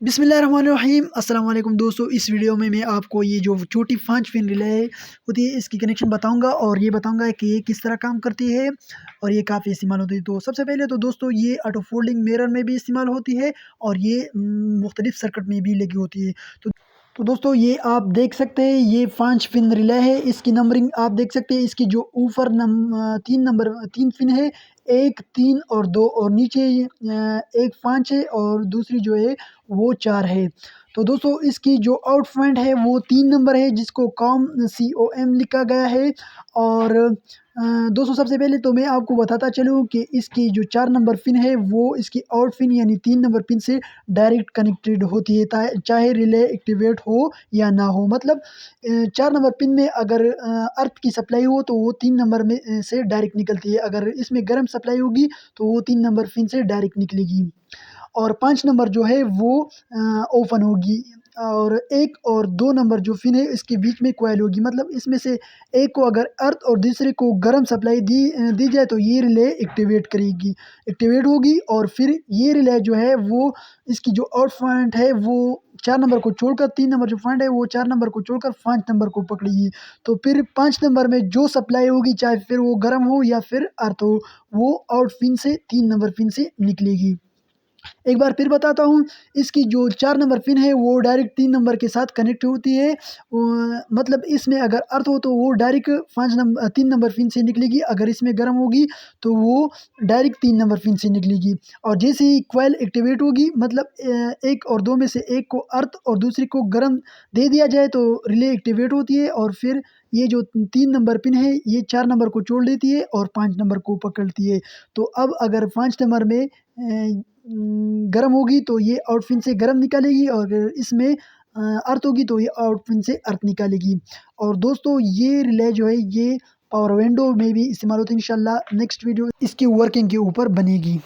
बिस्मिल्लाहिर्रहमानिर्रहीम अस्सलाम वालेकुम दोस्तों। इस वीडियो में मैं आपको ये जो छोटी 5 पिन रिले होती है इसकी कनेक्शन बताऊंगा और ये बताऊंगा कि ये किस तरह काम करती है और ये काफ़ी इस्तेमाल होती है। तो सबसे पहले तो दोस्तों ये ऑटो फोल्डिंग मिरर में भी इस्तेमाल होती है और ये मुख्तलिफ सर्किट में भी लगी होती है। तो दोस्तों ये आप देख सकते हैं ये 5 पिन रिले है। इसकी नंबरिंग आप देख सकते हैं। इसकी जो ऊपर 3 पिन है, 1, 3 और 2 और नीचे 1 5 है और दूसरी जो है वो 4 है। तो दोस्तों इसकी जो आउट पॉइंट है वो 3 नंबर है जिसको कॉम COM लिखा गया है। और दोस्तों सबसे पहले तो मैं आपको बताता चलूँ कि इसकी जो 4 नंबर पिन है वो इसकी आउट पिन यानी 3 नंबर पिन से डायरेक्ट कनेक्टेड होती है, चाहे रिले एक्टिवेट हो या ना हो। मतलब 4 नंबर पिन में अगर अर्थ की सप्लाई हो तो वो 3 नंबर में से डायरेक्ट निकलती है। अगर इसमें गर्म सप्लाई होगी तो वो 3 नंबर पिन से डायरेक्ट निकलेगी। और 5 नंबर जो है वो ओपन होगी और 1 और 2 नंबर जो पिन है इसके बीच में कॉइल होगी। मतलब इसमें से एक को अगर अर्थ और दूसरे को गर्म सप्लाई दी जाए तो ये रिले एक्टिवेट होगी और फिर ये रिले जो है वो इसकी जो आउट पॉइंट है वो 4 नंबर को छोड़कर 3 नंबर जो पॉइंट है वो 4 नंबर को छोड़कर 5 नंबर को पकड़ेगी। तो फिर 5 नंबर में जो सप्लाई होगी चाहे फिर वो गर्म हो या फिर अर्थ हो, वो आउट पिन से 3 नंबर पिन से निकलेगी। एक बार फिर बताता हूँ, इसकी जो 4 नंबर पिन है वो डायरेक्ट 3 नंबर के साथ कनेक्ट होती है। मतलब इसमें अगर अर्थ हो तो वो डायरेक्ट 3 नंबर पिन से निकलेगी। अगर इसमें गर्म होगी तो वो डायरेक्ट 3 नंबर पिन से निकलेगी। और जैसे ही कॉइल एक्टिवेट होगी मतलब 1 और 2 में से एक को अर्थ और दूसरे को गर्म दे दिया जाए तो रिले एक्टिवेट होती है और फिर ये जो 3 नंबर पिन है ये 4 नंबर को छोड़ देती है और 5 नंबर को पकड़ती है। तो अब अगर 5 नंबर में गर्म होगी तो ये आउट पिन से गर्म निकालेगी और अगर इसमें अर्थ होगी तो ये आउट पिन से अर्थ निकालेगी। और दोस्तों ये रिले जो है ये पावर विंडो में भी इस्तेमाल होती है। इंशाल्लाह नेक्स्ट वीडियो इसकी वर्किंग के ऊपर बनेगी।